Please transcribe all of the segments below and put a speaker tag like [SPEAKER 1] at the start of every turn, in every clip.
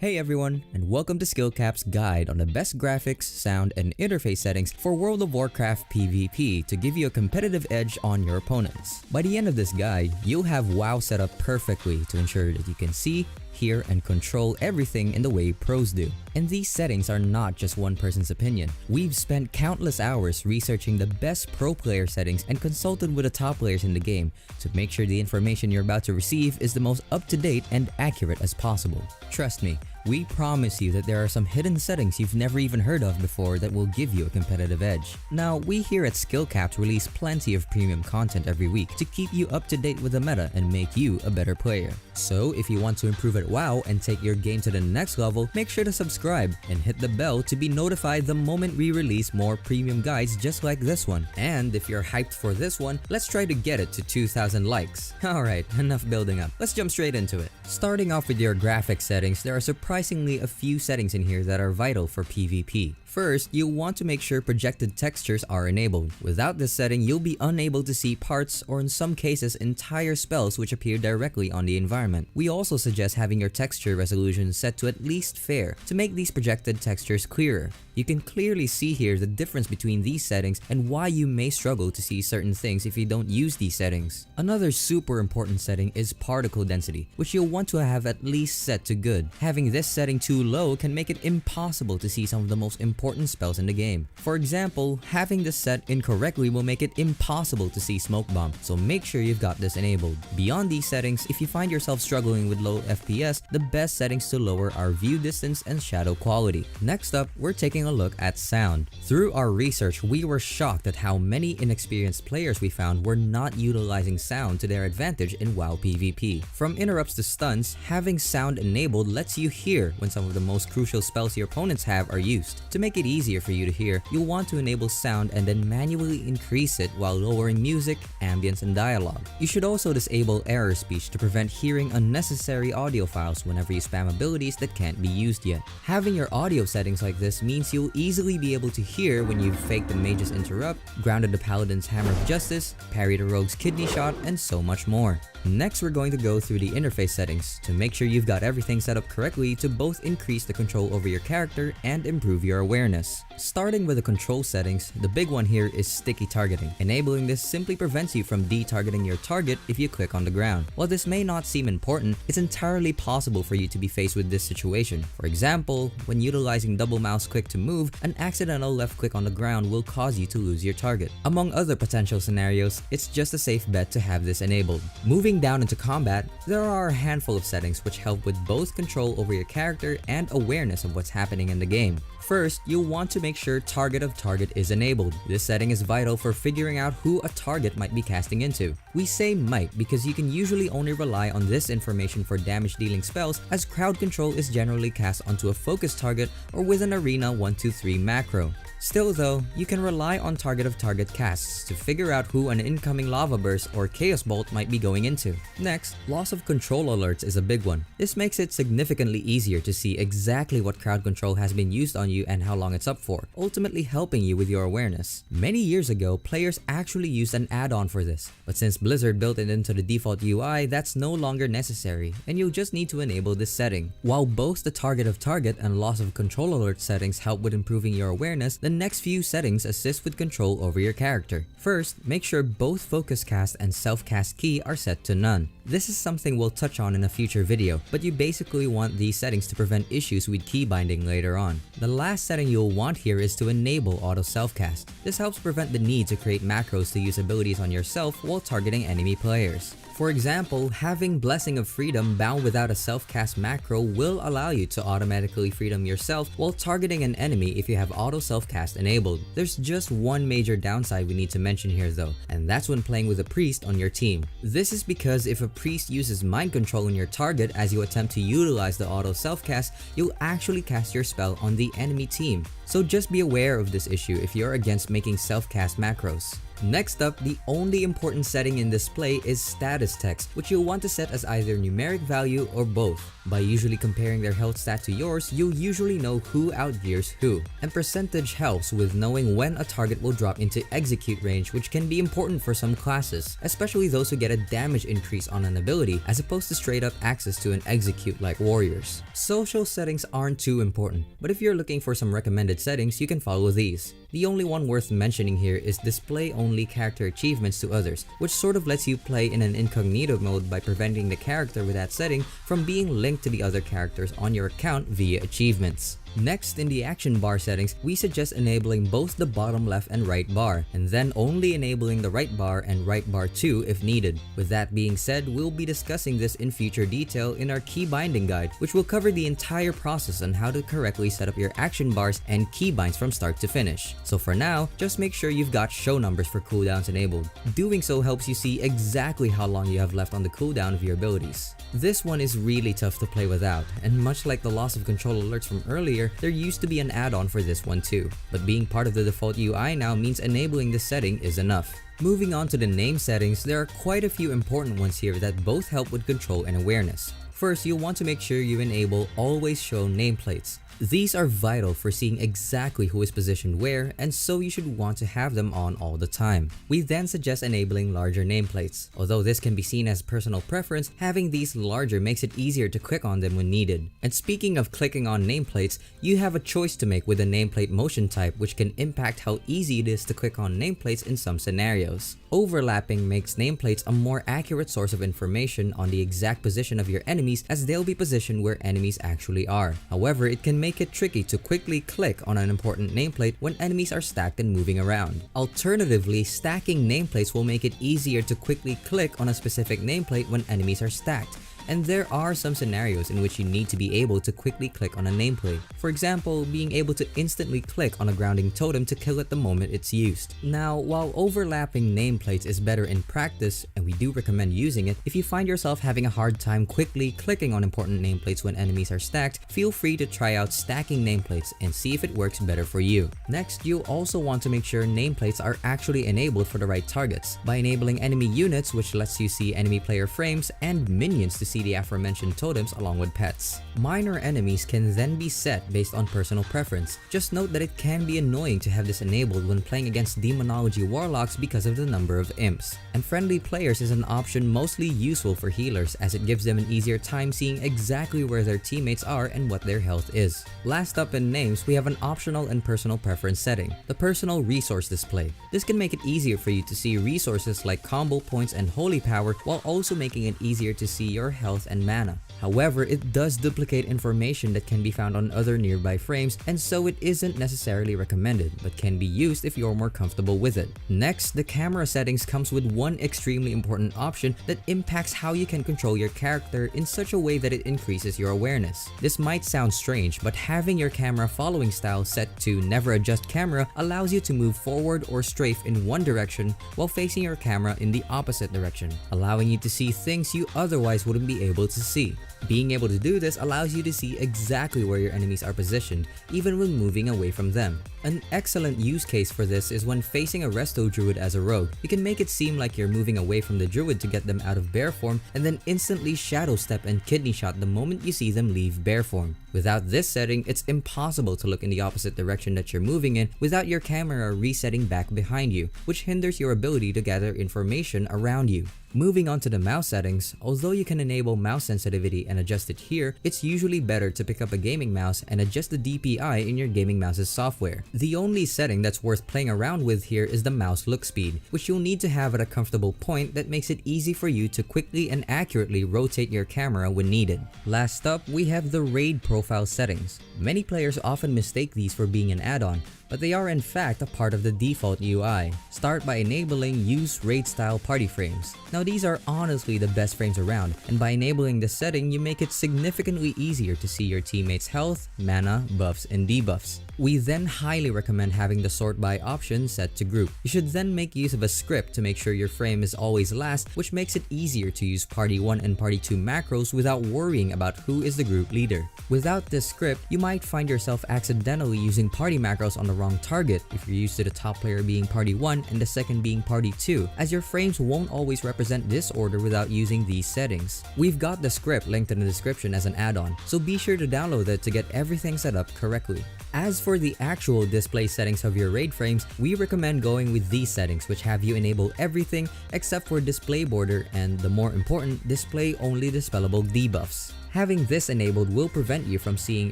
[SPEAKER 1] Hey everyone, and welcome to SkillCap's guide on the best graphics, sound, and interface settings for World of Warcraft PvP to give you a competitive edge on your opponents. By the end of this guide, you'll have WoW set up perfectly to ensure that you can see, hear, and control everything in the way pros do. And these settings are not just one person's opinion. We've spent countless hours researching the best pro player settings and consulted with the top players in the game to make sure the information you're about to receive is the most up-to-date and accurate as possible. Trust me, we promise you that there are some hidden settings you've never even heard of before that will give you a competitive edge. Now, we here at SkillCap release plenty of premium content every week to keep you up to date with the meta and make you a better player. So if you want to improve at WoW and take your game to the next level, make sure to subscribe and hit the bell to be notified the moment we release more premium guides just like this one. And if you're hyped for this one, let's try to get it to 2,000 likes. Alright, enough building up. Let's jump straight into it. Starting off with your graphics settings, there are surprisingly a few settings in here that are vital for PvP. First, you'll want to make sure projected textures are enabled. Without this setting, you'll be unable to see parts or in some cases entire spells which appear directly on the environment. We also suggest having your texture resolution set to at least fair to make these projected textures clearer. You can clearly see here the difference between these settings and why you may struggle to see certain things if you don't use these settings. Another super important setting is particle density, which you'll want to have at least set to good. Having this setting too low can make it impossible to see some of the most important spells in the game. For example, having this set incorrectly will make it impossible to see Smoke Bomb, so make sure you've got this enabled. Beyond these settings, if you find yourself struggling with low FPS, the best settings to lower are view distance and shadow quality. Next up, we're taking a look at sound. Through our research, we were shocked at how many inexperienced players we found were not utilizing sound to their advantage in WoW PvP. From interrupts to stuns, having sound enabled lets you hear when some of the most crucial spells your opponents have are used. To make it easier for you to hear, you'll want to enable sound and then manually increase it while lowering music, ambience, and dialogue. You should also disable error speech to prevent hearing unnecessary audio files whenever you spam abilities that can't be used yet. Having your audio settings like this means you'll easily be able to hear when you've faked the mage's interrupt, grounded the paladin's hammer of justice, parried a rogue's kidney shot, and so much more. Next, we're going to go through the interface settings to make sure you've got everything set up correctly to both increase the control over your character and improve your awareness. Starting with the control settings, the big one here is sticky targeting. Enabling this simply prevents you from de-targeting your target if you click on the ground. While this may not seem important, it's entirely possible for you to be faced with this situation. For example, when utilizing double mouse click to move, an accidental left click on the ground will cause you to lose your target. Among other potential scenarios, it's just a safe bet to have this enabled. Moving down into combat, there are a handful of settings which help with both control over your character and awareness of what's happening in the game. First, you'll want to make sure target of target is enabled. This setting is vital for figuring out who a target might be casting into. We say might because you can usually only rely on this information for damage dealing spells, as crowd control is generally cast onto a focus target or with an arena 1-2-3 macro. Still though, you can rely on target of target casts to figure out who an incoming lava burst or chaos bolt might be going into. Next, loss of control alerts is a big one. This makes it significantly easier to see exactly what crowd control has been used on you and how long it's up for, ultimately helping you with your awareness. Many years ago, players actually used an add-on for this, but since Blizzard built it into the default UI, that's no longer necessary, and you'll just need to enable this setting. While both the target of target and loss of control alert settings help with improving your awareness, the next few settings assist with control over your character. First, make sure both focus cast and self-cast key are set to none. This is something we'll touch on in a future video, but you basically want these settings to prevent issues with key binding later on. The last setting you'll want here is to enable auto self-cast. This helps prevent the need to create macros to use abilities on yourself while targeting enemy players. For example, having Blessing of Freedom bound without a self-cast macro will allow you to automatically freedom yourself while targeting an enemy if you have auto self-cast enabled. There's just one major downside we need to mention here though, and that's when playing with a priest on your team. This is because if a priest uses mind control on your target as you attempt to utilize the auto self-cast, you'll actually cast your spell on the enemy team. So just be aware of this issue if you're against making self-cast macros. Next up, the only important setting in display is status text, which you'll want to set as either numeric value or both. By usually comparing their health stat to yours, you'll usually know who outgears who. And percentage helps with knowing when a target will drop into execute range, which can be important for some classes, especially those who get a damage increase on an ability as opposed to straight up access to an execute like warriors. Social settings aren't too important, but if you're looking for some recommended settings, you can follow these. The only one worth mentioning here is display only character achievements to others, which sort of lets you play in an incognito mode by preventing the character with that setting from being linked to the other characters on your account via achievements. Next, in the action bar settings, we suggest enabling both the bottom left and right bar, and then only enabling the right bar and right bar 2 if needed. With that being said, we'll be discussing this in future detail in our key binding guide, which will cover the entire process on how to correctly set up your action bars and key binds from start to finish. So for now, just make sure you've got show numbers for cooldowns enabled. Doing so helps you see exactly how long you have left on the cooldown of your abilities. This one is really tough to play without, and much like the loss of control alerts from earlier, there used to be an add-on for this one too, but being part of the default UI now means enabling this setting is enough. Moving on to the name settings, there are quite a few important ones here that both help with control and awareness. First, you'll want to make sure you enable always show nameplates. These are vital for seeing exactly who is positioned where, and so you should want to have them on all the time. We then suggest enabling larger nameplates. Although this can be seen as personal preference, having these larger makes it easier to click on them when needed. And speaking of clicking on nameplates, you have a choice to make with the nameplate motion type, which can impact how easy it is to click on nameplates in some scenarios. Overlapping makes nameplates a more accurate source of information on the exact position of your enemies, as they'll be positioned where enemies actually are. However, it can make it tricky to quickly click on an important nameplate when enemies are stacked and moving around. Alternatively, stacking nameplates will make it easier to quickly click on a specific nameplate when enemies are stacked. And there are some scenarios in which you need to be able to quickly click on a nameplate. For example, being able to instantly click on a grounding totem to kill it the moment it's used. Now, while overlapping nameplates is better in practice, and we do recommend using it, if you find yourself having a hard time quickly clicking on important nameplates when enemies are stacked, feel free to try out stacking nameplates and see if it works better for you. Next, you'll also want to make sure nameplates are actually enabled for the right targets by enabling enemy units, which lets you see enemy player frames, and minions to see the aforementioned totems along with pets. Minor enemies can then be set based on personal preference. Just note that it can be annoying to have this enabled when playing against demonology warlocks because of the number of imps. And friendly players is an option mostly useful for healers, as it gives them an easier time seeing exactly where their teammates are and what their health is. Last up in names, we have an optional and personal preference setting, the personal resource display. This can make it easier for you to see resources like combo points and holy power, while also making it easier to see your health and mana. However, it does duplicate information that can be found on other nearby frames, and so it isn't necessarily recommended, but can be used if you're more comfortable with it. Next, the camera settings comes with one extremely important option that impacts how you can control your character in such a way that it increases your awareness. This might sound strange, but having your camera following style set to never adjust camera allows you to move forward or strafe in one direction while facing your camera in the opposite direction, allowing you to see things you otherwise wouldn't be able to see. Being able to do this allows you to see exactly where your enemies are positioned, even when moving away from them. An excellent use case for this is when facing a resto druid as a rogue. You can make it seem like you're moving away from the druid to get them out of bear form, and then instantly shadow step and kidney shot the moment you see them leave bear form. Without this setting, it's impossible to look in the opposite direction that you're moving in without your camera resetting back behind you, which hinders your ability to gather information around you. Moving on to the mouse settings, although you can enable mouse sensitivity and adjust it here, it's usually better to pick up a gaming mouse and adjust the DPI in your gaming mouse's software. The only setting that's worth playing around with here is the mouse look speed, which you'll need to have at a comfortable point that makes it easy for you to quickly and accurately rotate your camera when needed. Last up, we have the raid profile settings. Many players often mistake these for being an add-on, but they are in fact a part of the default UI. Start by enabling Use Raid Style Party Frames. Now these are honestly the best frames around, and by enabling this setting you make it significantly easier to see your teammates' health, mana, buffs, and debuffs. We then highly recommend having the sort by option set to group. You should then make use of a script to make sure your frame is always last, which makes it easier to use Party 1 and Party 2 macros without worrying about who is the group leader. Without this script, you might find yourself accidentally using party macros on the wrong target if you're used to the top player being party 1 and the second being party 2, as your frames won't always represent this order without using these settings. We've got the script linked in the description as an add-on, so be sure to download it to get everything set up correctly. As for the actual display settings of your raid frames, we recommend going with these settings, which have you enable everything except for display border and, the more important, display only dispellable debuffs. Having this enabled will prevent you from seeing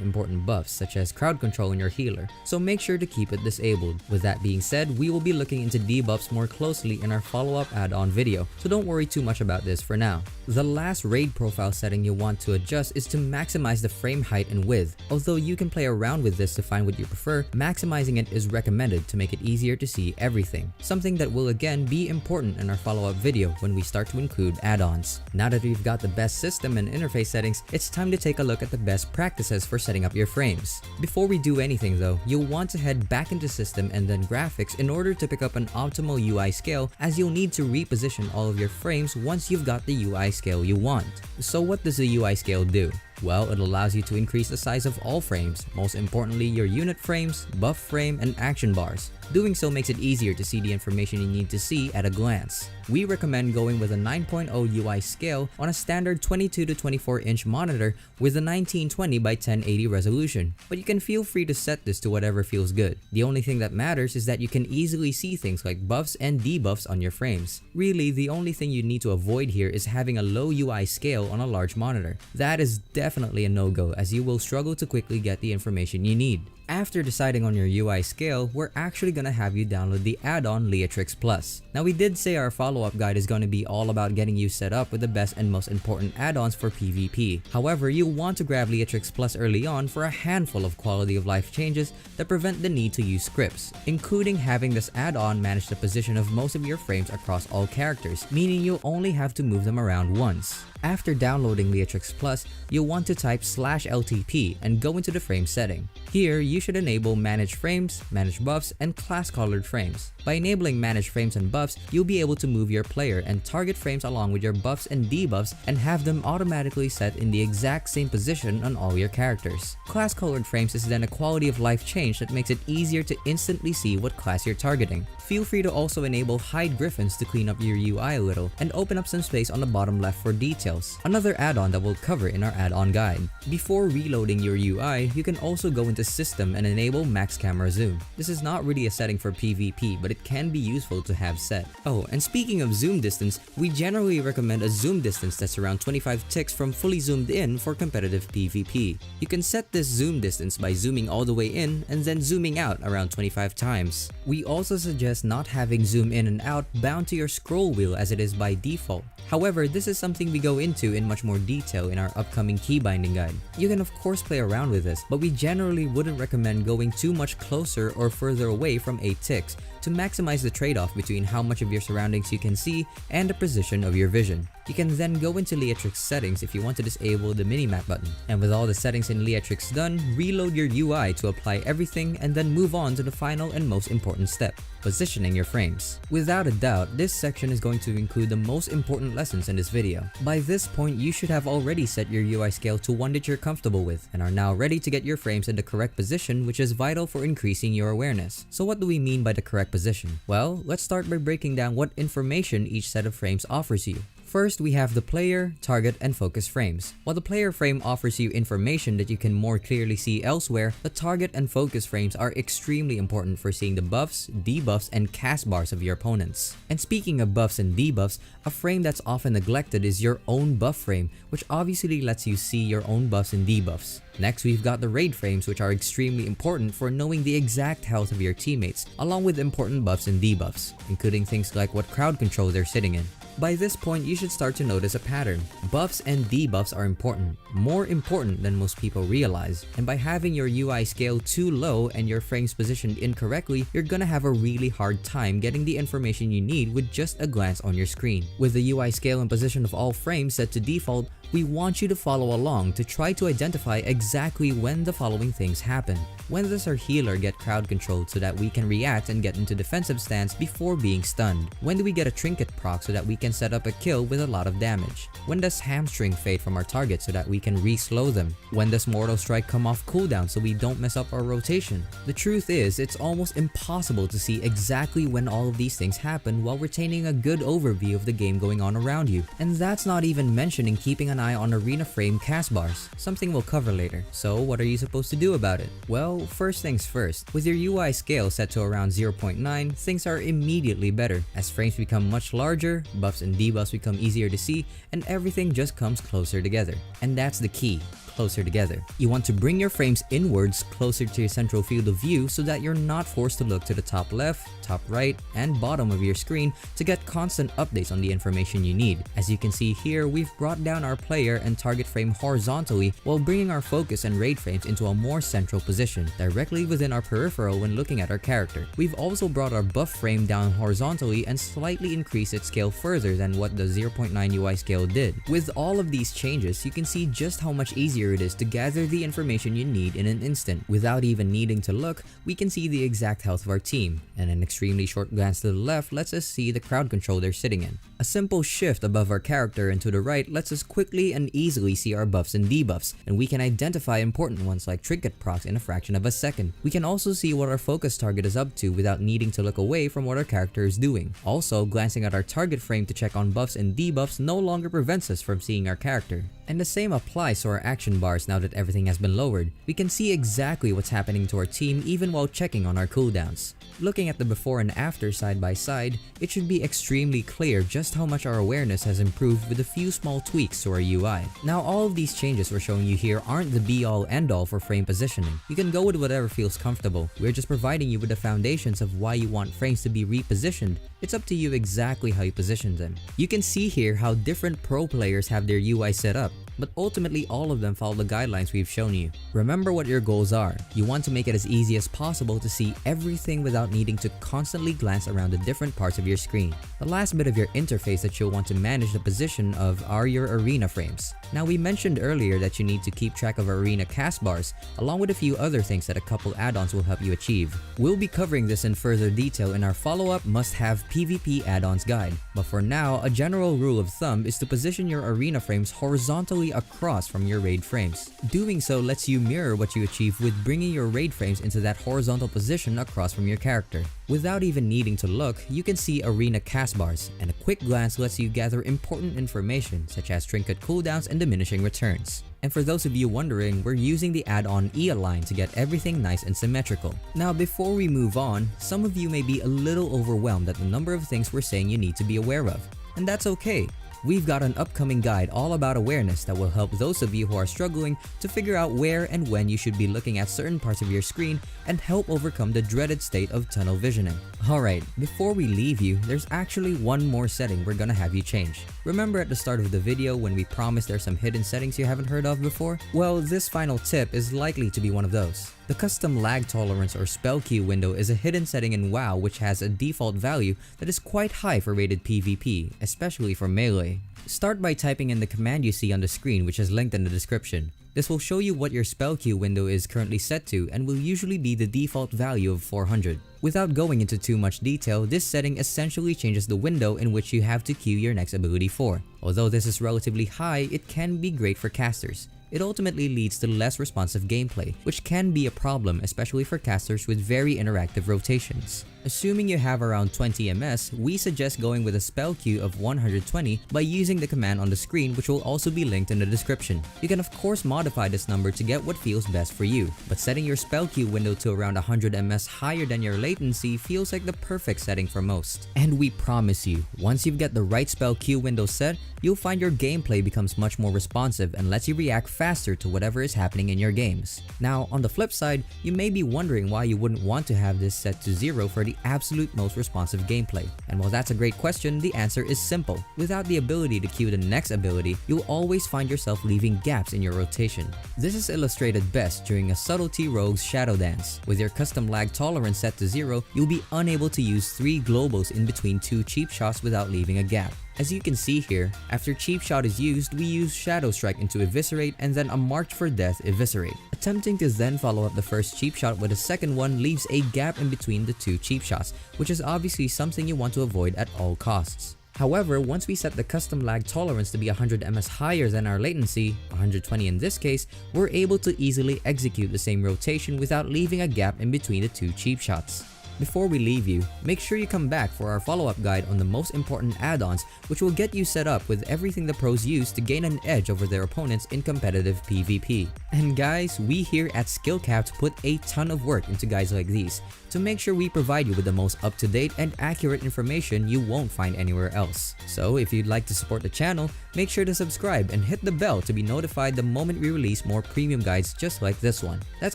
[SPEAKER 1] important buffs such as crowd control in your healer, so make sure to keep it disabled. With that being said, we will be looking into debuffs more closely in our follow-up add-on video, so don't worry too much about this for now. The last raid profile setting you'll want to adjust is to maximize the frame height and width. Although you can play around with this to find what you prefer, maximizing it is recommended to make it easier to see everything. Something that will again be important in our follow-up video when we start to include add-ons. Now that we've got the best system and interface settings, it's time to take a look at the best practices for setting up your frames. Before we do anything though, you'll want to head back into system and then graphics in order to pick up an optimal UI scale, as you'll need to reposition all of your frames once you've got the UI scale you want. So what does the UI scale do? Well, it allows you to increase the size of all frames, most importantly your unit frames, buff frame, and action bars. Doing so makes it easier to see the information you need to see at a glance. We recommend going with a 9.0 UI scale on a standard 22 to 24 inch monitor with a 1920 by 1080 resolution, but you can feel free to set this to whatever feels good. The only thing that matters is that you can easily see things like buffs and debuffs on your frames. Really, the only thing you need to avoid here is having a low UI scale on a large monitor. That is definitely a no-go, as you will struggle to quickly get the information you need. After deciding on your UI scale, we're actually gonna have you download the add-on Leatrix Plus. Now, we did say our follow-up guide is gonna be all about getting you set up with the best and most important add-ons for PvP. However, you'll want to grab Leatrix Plus early on for a handful of quality of life changes that prevent the need to use scripts, including having this add-on manage the position of most of your frames across all characters, meaning you'll only have to move them around once. After downloading Leatrix Plus, you'll want to type /LTP and go into the frame setting. Here, you should enable Manage Frames, Manage Buffs, and Class Colored Frames. By enabling Manage Frames and Buffs, you'll be able to move your player and target frames along with your buffs and debuffs and have them automatically set in the exact same position on all your characters. Class Colored Frames is then a quality of life change that makes it easier to instantly see what class you're targeting. Feel free to also enable Hide Griffins to clean up your UI a little and open up some space on the bottom left for details, another add-on that we'll cover in our add-on guide. Before reloading your UI, you can also go into System and enable Max Camera Zoom. This is not really a setting for PvP, but it can be useful to have set. Oh, and speaking of zoom distance, we generally recommend a zoom distance that's around 25 ticks from fully zoomed in for competitive PvP. You can set this zoom distance by zooming all the way in and then zooming out around 25 times. We also suggest not having zoom in and out bound to your scroll wheel as it is by default. However, this is something we go into in much more detail in our upcoming key binding guide. You can of course play around with this, but we generally wouldn't recommend going too much closer or further away from 8 ticks to maximize the trade-off between how much of your surroundings you can see and the precision of your vision. You can then go into Leatrix settings if you want to disable the minimap button. And with all the settings in Leatrix done, reload your UI to apply everything and then move on to the final and most important step, positioning your frames. Without a doubt, this section is going to include the most important lessons in this video. By this point, you should have already set your UI scale to one that you're comfortable with and are now ready to get your frames in the correct position, which is vital for increasing your awareness. So what do we mean by the correct position? Well, let's start by breaking down what information each set of frames offers you. First, we have the player, target, and focus frames. While the player frame offers you information that you can more clearly see elsewhere, the target and focus frames are extremely important for seeing the buffs, debuffs, and cast bars of your opponents. And speaking of buffs and debuffs, a frame that's often neglected is your own buff frame, which obviously lets you see your own buffs and debuffs. Next, we've got the raid frames, which are extremely important for knowing the exact health of your teammates, along with important buffs and debuffs, including things like what crowd control they're sitting in. By this point, you should start to notice a pattern. Buffs and debuffs are important, more important than most people realize, and by having your UI scale too low and your frames positioned incorrectly, you're gonna have a really hard time getting the information you need with just a glance on your screen. With the UI scale and position of all frames set to default, We want you to follow along to try to identify exactly when the following things happen. When does our healer get crowd controlled so that we can react and get into defensive stance before being stunned? When do we get a trinket proc so that we can set up a kill with a lot of damage? When does hamstring fade from our target so that we can re-slow them? When does mortal strike come off cooldown so we don't mess up our rotation? The truth is, it's almost impossible to see exactly when all of these things happen while retaining a good overview of the game going on around you. And that's not even mentioning keeping an eye on arena frame cast bars, something we'll cover later. So what are you supposed to do about it? Well, first things first, with your UI scale set to around 0.9, things are immediately better, as frames become much larger, buffs and debuffs become easier to see, and everything just comes closer together. And that's the key. Closer together. You want to bring your frames inwards closer to your central field of view so that you're not forced to look to the top left, top right, and bottom of your screen to get constant updates on the information you need. As you can see here, we've brought down our player and target frame horizontally while bringing our focus and raid frames into a more central position, directly within our peripheral when looking at our character. We've also brought our buff frame down horizontally and slightly increased its scale further than what the 0.9 UI scale did. With all of these changes, you can see just how much easier it is to gather the information you need in an instant. Without even needing to look, we can see the exact health of our team, and an extremely short glance to the left lets us see the crowd control they're sitting in. A simple shift above our character and to the right lets us quickly and easily see our buffs and debuffs, and we can identify important ones like trinket procs in a fraction of a second. We can also see what our focus target is up to without needing to look away from what our character is doing. Also, glancing at our target frame to check on buffs and debuffs no longer prevents us from seeing our character. And the same applies to our action bars now that everything has been lowered. We can see exactly what's happening to our team even while checking on our cooldowns. Looking at the before and after side by side, it should be extremely clear just how much our awareness has improved with a few small tweaks to our UI. Now, all of these changes we're showing you here aren't the be-all end-all for frame positioning. You can go with whatever feels comfortable. We're just providing you with the foundations of why you want frames to be repositioned. It's up to you exactly how you position them. You can see here how different pro players have their UI set up, but ultimately all of them follow the guidelines we've shown you. Remember what your goals are. You want to make it as easy as possible to see everything without needing to constantly glance around the different parts of your screen. The last bit of your interface that you'll want to manage the position of are your arena frames. Now, we mentioned earlier that you need to keep track of arena cast bars, along with a few other things that a couple add-ons will help you achieve. We'll be covering this in further detail in our follow-up must-have PvP add-ons guide, but for now, a general rule of thumb is to position your arena frames horizontally across from your raid frames. Doing so lets you mirror what you achieve with bringing your raid frames into that horizontal position across from your character. Without even needing to look, you can see arena cast bars, and a quick glance lets you gather important information such as trinket cooldowns and diminishing returns. And for those of you wondering, we're using the add-on E-Align to get everything nice and symmetrical. Now, before we move on, some of you may be a little overwhelmed at the number of things we're saying you need to be aware of. And that's okay. We've got an upcoming guide all about awareness that will help those of you who are struggling to figure out where and when you should be looking at certain parts of your screen and help overcome the dreaded state of tunnel visioning. Alright, before we leave you, there's actually one more setting we're gonna have you change. Remember at the start of the video when we promised there's some hidden settings you haven't heard of before? Well, this final tip is likely to be one of those. The custom lag tolerance or spell queue window is a hidden setting in WoW which has a default value that is quite high for rated PvP, especially for melee. Start by typing in the command you see on the screen, which is linked in the description. This will show you what your spell queue window is currently set to and will usually be the default value of 400. Without going into too much detail, this setting essentially changes the window in which you have to queue your next ability for. Although this is relatively high, it can be great for casters. It ultimately leads to less responsive gameplay, which can be a problem especially for casters with very interactive rotations. Assuming you have around 20 MS, we suggest going with a spell queue of 120 by using the command on the screen, which will also be linked in the description. You can of course modify this number to get what feels best for you, but setting your spell queue window to around 100 MS higher than your latency feels like the perfect setting for most. And we promise you, once you've got the right spell queue window set, you'll find your gameplay becomes much more responsive and lets you react faster to whatever is happening in your games. Now, on the flip side, you may be wondering why you wouldn't want to have this set to 0 for the absolute most responsive gameplay? And while that's a great question, the answer is simple. Without the ability to queue the next ability, you'll always find yourself leaving gaps in your rotation. This is illustrated best during a Subtlety Rogue's Shadowlands. With your custom lag tolerance set to 0, you'll be unable to use 3 globals in between 2 cheap shots without leaving a gap. As you can see here, after cheap shot is used, we use Shadow Strike into eviscerate and then a March for Death eviscerate. Attempting to then follow up the first cheap shot with a second one leaves a gap in between the 2 cheap shots, which is obviously something you want to avoid at all costs. However, once we set the custom lag tolerance to be 100 ms higher than our latency, 120 in this case, we're able to easily execute the same rotation without leaving a gap in between the 2 cheap shots. Before we leave you, make sure you come back for our follow-up guide on the most important add-ons, which will get you set up with everything the pros use to gain an edge over their opponents in competitive PvP. And guys, we here at SkillCaps put a ton of work into guides like these to make sure we provide you with the most up-to-date and accurate information you won't find anywhere else. So if you'd like to support the channel, make sure to subscribe and hit the bell to be notified the moment we release more premium guides just like this one. That's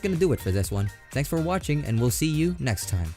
[SPEAKER 1] gonna do it for this one. Thanks for watching and we'll see you next time.